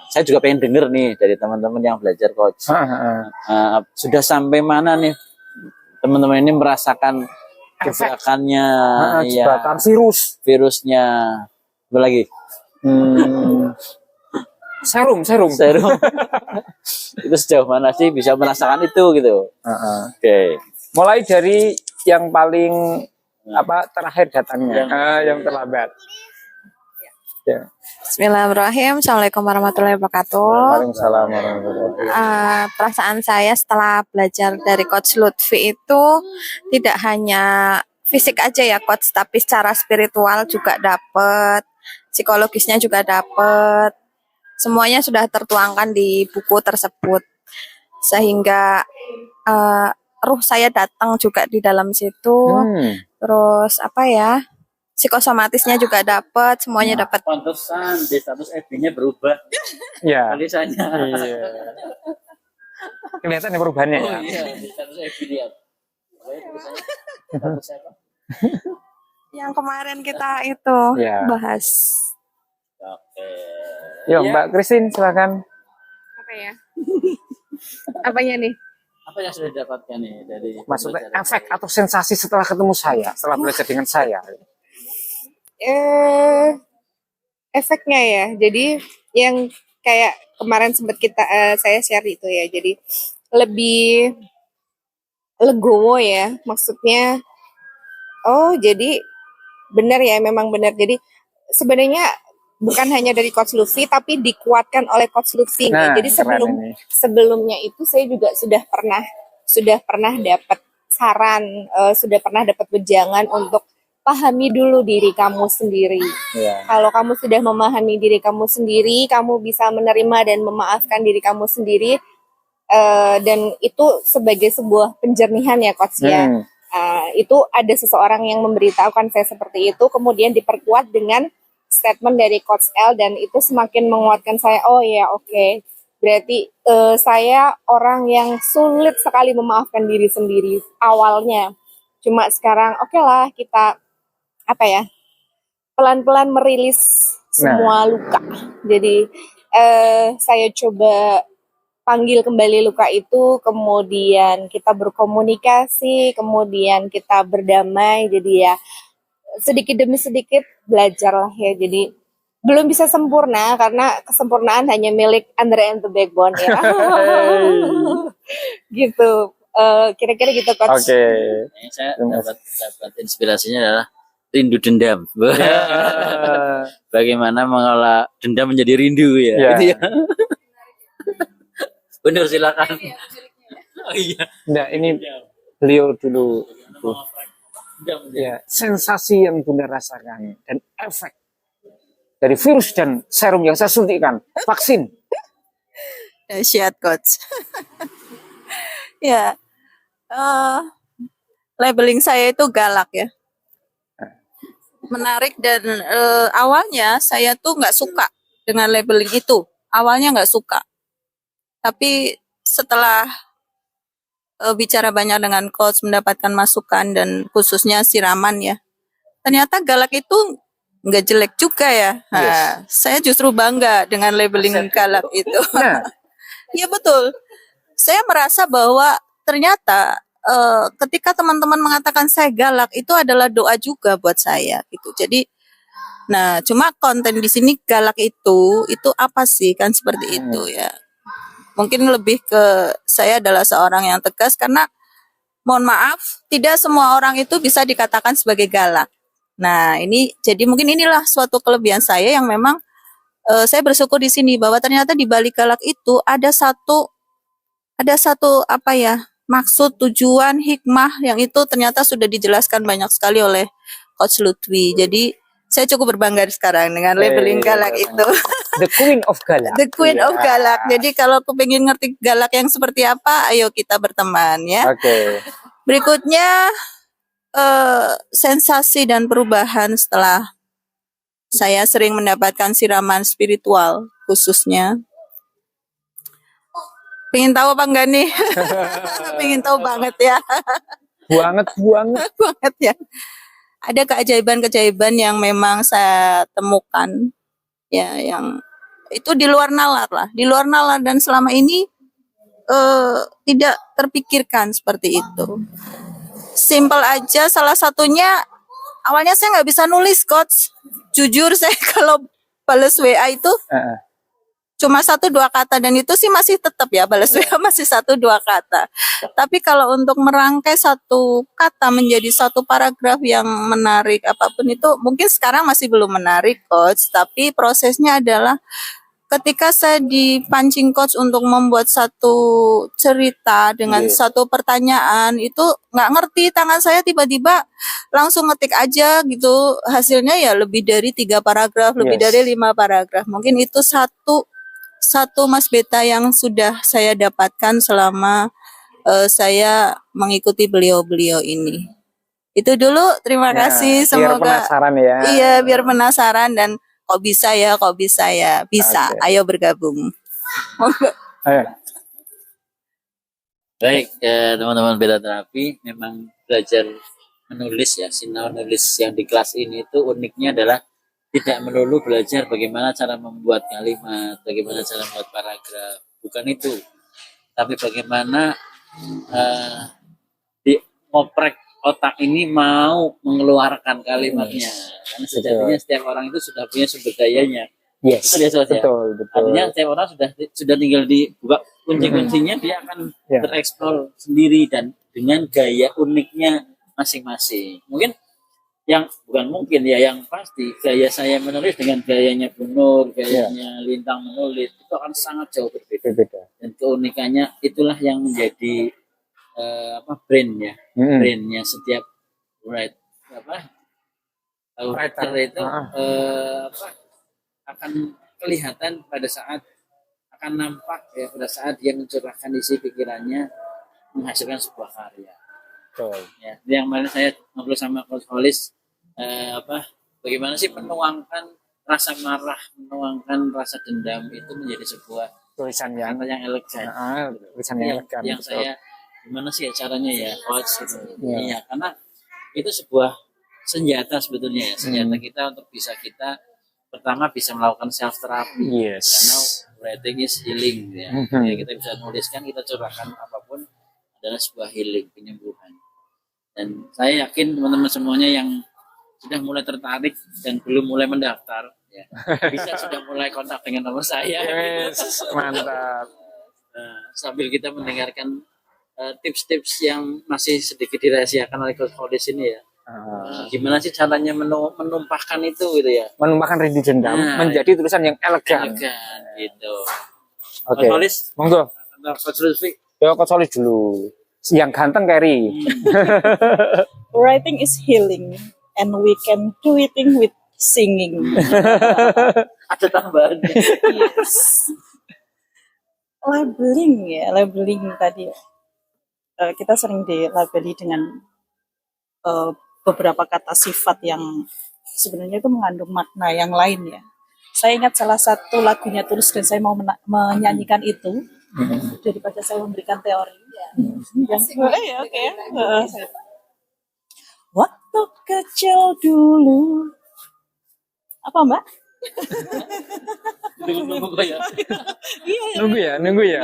saya juga pengen denger nih dari teman-teman yang belajar coach. Sudah sampai mana nih teman-teman ini merasakan gebrakannya, jebakan virusnya, apa lagi? Serum. Itu sejauh mana sih bisa merasakan itu gitu? Oke. Mulai dari yang paling terakhir datangnya, yang terlambat. Ya. Bismillahirrahmanirrahim. Assalamualaikum warahmatullahi wabarakatuh. Waalaikumsalam warahmatullahi wabarakatuh. Perasaan saya setelah belajar dari Coach Lutfi itu tidak hanya fisik aja ya Coach, tapi secara spiritual juga dapat, psikologisnya juga dapat. Semuanya sudah tertuangkan di buku tersebut. Sehingga ruh saya datang juga di dalam situ. Terus psikosomatisnya juga dapat, semuanya dapat. Pantesan di status FB-nya berubah. Ya. Tulisannya. Iya. Kelihatan perubahannya ya. Iya, di status FB lihat. Yang kemarin kita itu bahas. Oke. Yuk, Mbak Christine silakan. Apa ya? Apanya nih? Apa yang sudah didapatkan nih dari maksudnya efek atau sensasi setelah ketemu saya, setelah belajar dengan saya? Efeknya ya, jadi yang kayak kemarin sempat saya share itu ya, jadi lebih legowo ya, maksudnya jadi benar ya, memang benar. Jadi sebenarnya bukan hanya dari Coach Lutfi tapi dikuatkan oleh Coach Lutfi. Jadi sebelumnya itu saya juga sudah pernah dapat saran, sudah pernah dapat wejangan untuk pahami dulu diri kamu sendiri. Kalau kamu sudah memahami diri kamu sendiri, kamu bisa menerima dan memaafkan diri kamu sendiri, dan itu sebagai sebuah penjernihan ya Coach ya. Itu ada seseorang yang memberitahukan saya seperti itu, kemudian diperkuat dengan statement dari Coach L, dan itu semakin menguatkan saya. Oke. Berarti saya orang yang sulit sekali memaafkan diri sendiri awalnya. Cuma sekarang oke lah, kita pelan-pelan merilis semua luka. Jadi saya coba panggil kembali luka itu, kemudian kita berkomunikasi, kemudian kita berdamai. Jadi ya sedikit demi sedikit belajar lah ya. Jadi belum bisa sempurna karena kesempurnaan hanya milik Andre and the Backbone ya. Gitu. Kira-kira gitu Coach. Oke. Saya dapat inspirasinya adalah rindu dendam. Bagaimana mengolah dendam menjadi rindu ya. Gitu ya. Benar, silakan. Nah, ini beliau dulu. Ya, sensasi yang Bunda rasakan dan efek dari virus dan serum yang saya suntikkan, vaksin. Dahsyat Coach. Ya. Labeling saya itu galak ya. Menarik, dan awalnya saya tuh nggak suka dengan labeling itu. Awalnya nggak suka. Tapi setelah bicara banyak dengan coach, mendapatkan masukan dan khususnya siraman ya, ternyata galak itu nggak jelek juga ya. Saya justru bangga dengan labeling galak itu. Iya betul. Saya merasa bahwa ternyata ketika teman-teman mengatakan saya galak, itu adalah doa juga buat saya gitu. Jadi, cuma konten di sini galak itu apa sih, kan seperti itu ya. Mungkin lebih ke saya adalah seorang yang tegas karena mohon maaf, tidak semua orang itu bisa dikatakan sebagai galak. Nah, jadi mungkin inilah suatu kelebihan saya yang memang saya bersyukur di sini bahwa ternyata di balik galak itu ada satu maksud, tujuan, hikmah yang itu ternyata sudah dijelaskan banyak sekali oleh Coach Lutfi. Jadi saya cukup berbangga sekarang dengan labeling galak itu. The Queen of Galak. The Queen of Galak. Jadi kalau kepingin ngerti galak yang seperti apa, ayo kita berteman ya. Oke. Berikutnya sensasi dan perubahan setelah saya sering mendapatkan siraman spiritual khususnya. Pengen tahu apa enggak nih? Pengen tahu banget ya. Banget ya. Ada keajaiban-keajaiban yang memang saya temukan ya, yang itu di luar nalar lah, di luar nalar, dan selama ini tidak terpikirkan seperti itu. Simple aja, salah satunya awalnya saya nggak bisa nulis, coach. Jujur saya kalau balas WA itu cuma 1-2 kata, dan itu sih masih tetap ya, balas WA masih 1-2 kata. Tapi kalau untuk merangkai satu kata menjadi satu paragraf yang menarik apapun itu, mungkin sekarang masih belum menarik, coach. Tapi prosesnya adalah ketika saya dipancing coach untuk membuat satu cerita dengan satu pertanyaan, itu nggak ngerti, tangan saya tiba-tiba langsung ngetik aja gitu, hasilnya ya lebih dari 3 paragraf, lebih dari 5 paragraf. Mungkin itu satu Mas Beta yang sudah saya dapatkan selama saya mengikuti beliau-beliau ini. Itu dulu, terima kasih. Semoga biar penasaran ya. Iya, biar penasaran, dan kok bisa ya, bisa. Okay. Ayo bergabung. Ayo. Baik, teman-teman Beta Terapi, memang belajar menulis ya, sinau nulis yang di kelas ini itu uniknya adalah tidak melulu belajar bagaimana cara membuat kalimat, bagaimana cara membuat paragraf, bukan itu. Tapi bagaimana dioprek otak ini mau mengeluarkan kalimatnya. Karena sejatinya setiap orang itu sudah punya sumber dayanya. Betul. Artinya setiap orang sudah tinggal dibuka kunci-kuncinya, dia akan tereksplor sendiri dan dengan gaya uniknya masing-masing. Mungkin yang yang pasti gaya saya menulis dengan gayanya Bu Nur, gayanya Lintang menulis itu akan sangat jauh berbeda. Dan keunikannya itulah yang menjadi brandnya setiap writer itu akan kelihatan pada saat akan nampak ya pada saat dia mencurahkan isi pikirannya menghasilkan sebuah karya. Ya, yang mana saya ngobrol sama Coach Holis bagaimana sih menuangkan rasa marah, menuangkan rasa dendam itu menjadi sebuah tulisan yang elegan. Tulisan yang elegan. Yang saya gimana sih caranya ya coach gitu. Iya, karena itu sebuah senjata sebetulnya ya, senjata kita untuk kita pertama bisa melakukan self therapy. Karena writing is healing ya. Ya, kita bisa nuliskan, kita curahkan apapun adalah sebuah healing, penyembuhan. Dan saya yakin teman-teman semuanya yang sudah mulai tertarik dan belum mulai mendaftar ya, bisa sudah mulai kontak dengan nomor saya. Mantap. Sambil kita mendengarkan tips-tips yang masih sedikit dirahasiakan oleh Coach Holis ini ya. Gimana sih caranya menumpahkan itu gitu ya? Menumpahkan rindu dendam menjadi tulisan yang elegan. Gitu. Oke. Coach Holis, monggo. Coach Lutfi. Ya, Coach Holis dulu. Yang ganteng Keri. Writing is healing and we can do it with singing. Ada tambahan. Yes. Labeling tadi. Kita sering dilabeli dengan beberapa kata sifat yang sebenarnya itu mengandung makna yang lain ya. Saya ingat salah satu lagunya Tulus dan saya mau menyanyikan itu daripada saya memberikan teori. Waktu kecil dulu. Apa Mbak? Nunggu ya.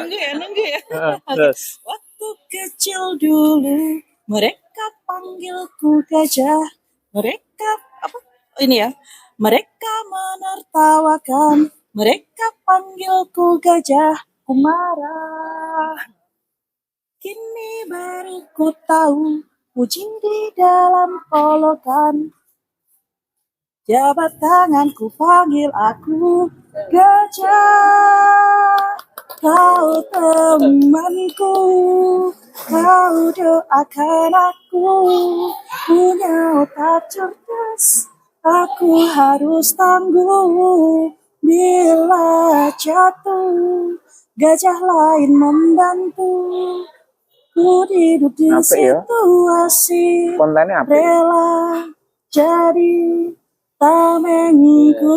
Terus. Waktu kecil dulu, mereka panggilku gajah. Mereka Mereka menertawakan. Mereka panggilku gajah. Ku marah. Kini baru ku tahu, kucing di dalam kolokan. Jabat tanganku panggil aku gajah. Kau temanku, kau doakan aku. Punya otak cerdas, aku harus tangguh. Bila jatuh, gajah lain membantu. Ku hidup di situasi rela jadi tamengku.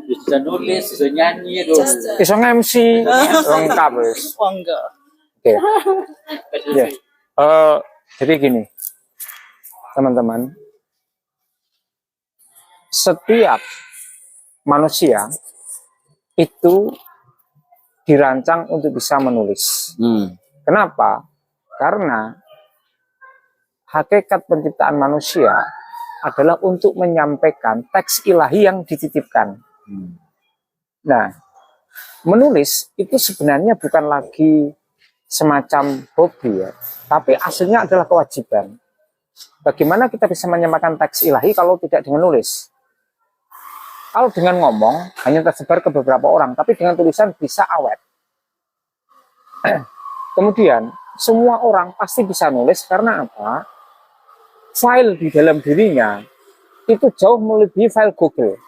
Bisa nulis, bisa nyanyi, bisa MC, lengkap wis. Enggak. Oke. Jadi gini, teman-teman, setiap manusia itu dirancang untuk bisa menulis. Kenapa? Karena hakikat penciptaan manusia adalah untuk menyampaikan teks ilahi yang dititipkan. Nah, menulis itu sebenarnya bukan lagi semacam hobi ya, tapi aslinya adalah kewajiban. Bagaimana kita bisa menyampaikan teks ilahi kalau tidak dengan nulis? Kalau dengan ngomong hanya tersebar ke beberapa orang, tapi dengan tulisan bisa awet. Kemudian semua orang pasti bisa nulis karena apa? File di dalam dirinya itu jauh melebihi file Google.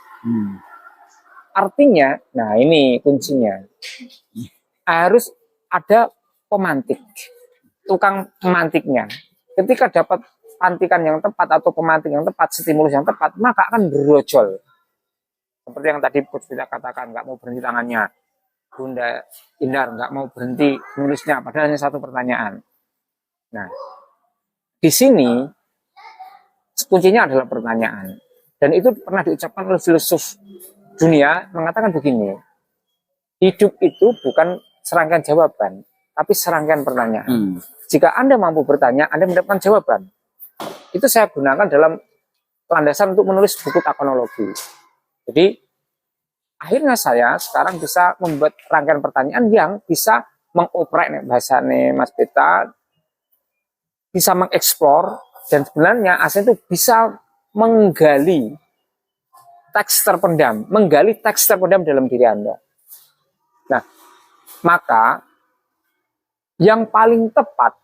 Artinya, nah ini kuncinya, harus ada pemantik, tukang pemantiknya. Ketika dapat pantikan yang tepat atau pemantik yang tepat, stimulus yang tepat, maka akan berojol. Seperti yang tadi Puspita katakan, nggak mau berhenti tangannya. Bunda Indar nggak mau berhenti nulisnya, padahal hanya satu pertanyaan. Nah, di sini kuncinya adalah pertanyaan. Dan itu pernah diucapkan oleh filsuf dunia, mengatakan begini, hidup itu bukan serangkaian jawaban, tapi serangkaian pertanyaan. Jika Anda mampu bertanya, Anda mendapatkan jawaban. Itu saya gunakan dalam landasan untuk menulis buku takonologi. Jadi, akhirnya saya sekarang bisa membuat rangkaian pertanyaan yang bisa mengoprek bahasanya Mas Peta, bisa mengeksplor, dan sebenarnya asli itu bisa menggali teks terpendam, menggali teks terpendam dalam diri Anda. Nah, maka yang paling tepat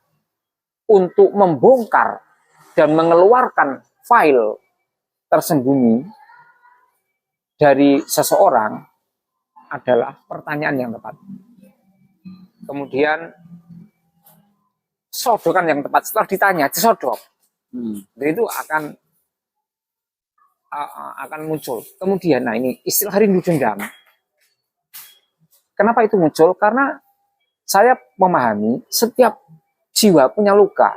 untuk membongkar dan mengeluarkan file tersembunyi dari seseorang adalah pertanyaan yang tepat. Kemudian sodokan yang tepat, setelah ditanya disodok, itu akan muncul. Kemudian, nah ini istilah rindu dendam. Kenapa itu muncul? Karena saya memahami setiap jiwa punya luka,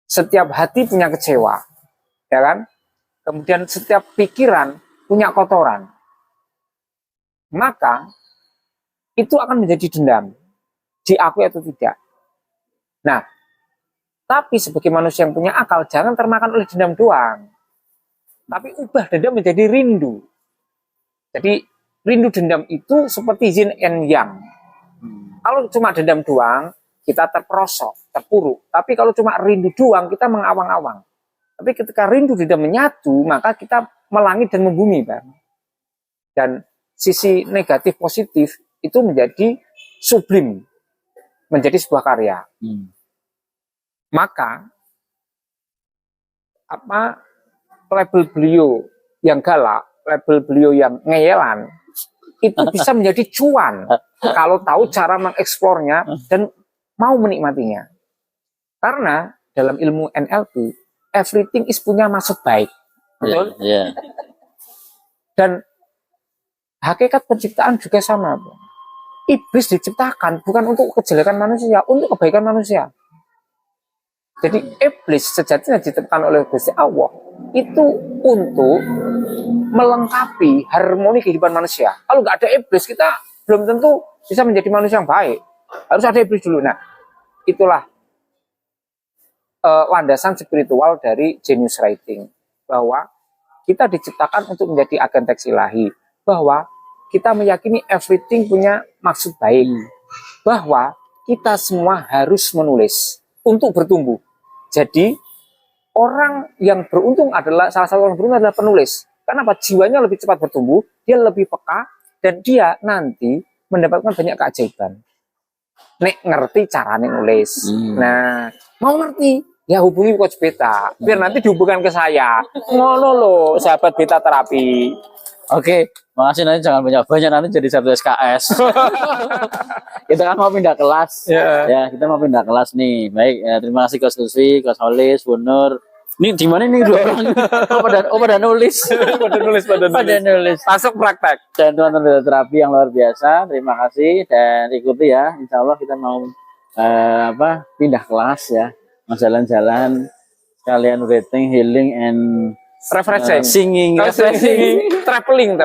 setiap hati punya kecewa, ya kan? Kemudian setiap pikiran punya kotoran. Maka itu akan menjadi dendam, diakui atau tidak. Nah, tapi sebagai manusia yang punya akal, jangan termakan oleh dendam doang. Tapi ubah dendam menjadi rindu. Jadi rindu dendam itu seperti yin and yang. Kalau cuma dendam doang, kita terperosok, terpuruk. Tapi kalau cuma rindu doang, kita mengawang-awang. Tapi ketika rindu dendam menyatu, maka kita melangit dan membumi, Bang. Dan sisi negatif positif itu menjadi sublim, menjadi sebuah karya. Maka label beliau yang galak, label beliau yang ngeyelan, itu bisa menjadi cuan kalau tahu cara mengeksplornya dan mau menikmatinya. Karena dalam ilmu NLP, everything is punya maksud baik. Betul? Yeah. Dan hakikat penciptaan juga sama. Iblis diciptakan bukan untuk kejelekan manusia, untuk kebaikan manusia. Jadi iblis sejatinya diciptakan oleh Gusti Allah itu untuk melengkapi harmoni kehidupan manusia. Kalau nggak ada iblis, kita belum tentu bisa menjadi manusia yang baik. Harus ada iblis dulu. Nah, itulah landasan spiritual dari genius writing, bahwa kita diciptakan untuk menjadi agen teks ilahi, bahwa kita meyakini everything punya maksud baik, bahwa kita semua harus menulis untuk bertumbuh. Jadi orang yang beruntung adalah, salah satu orang beruntung adalah penulis. Kenapa? Jiwanya lebih cepat bertumbuh, dia lebih peka, dan dia nanti mendapatkan banyak keajaiban. Nek ngerti caranya nulis. Nah, mau ngerti, ya hubungi Coach Beta, biar nanti dihubungkan ke saya. Ngono loh, sahabat Beta terapi. Oke, makasih, nanti jangan banyak-banyak, nanti jadi satu SKS. Kita kan mau pindah kelas. Ya, kita mau pindah kelas nih. Baik, ya, terima kasih Coach Lutfi, Coach Holis, Bu Nur. Ini di mana nih dua orang? pada nulis. pada nulis. Masuk praktek. Dan teman-teman terapi yang luar biasa, terima kasih dan ikuti ya. Insya Allah kita mau pindah kelas ya, mau jalan-jalan, sekalian rating, healing, and refreshing, singing, refreshing, traveling.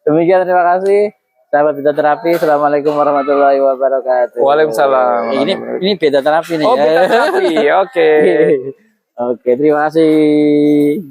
Demikian, terima kasih sahabat Beta Terapi. Assalamualaikum warahmatullahi wabarakatuh. Waalaikumsalam. Ini Beta Terapi nih. Oh, Beta Terapi. Oke. Oke, terima kasih.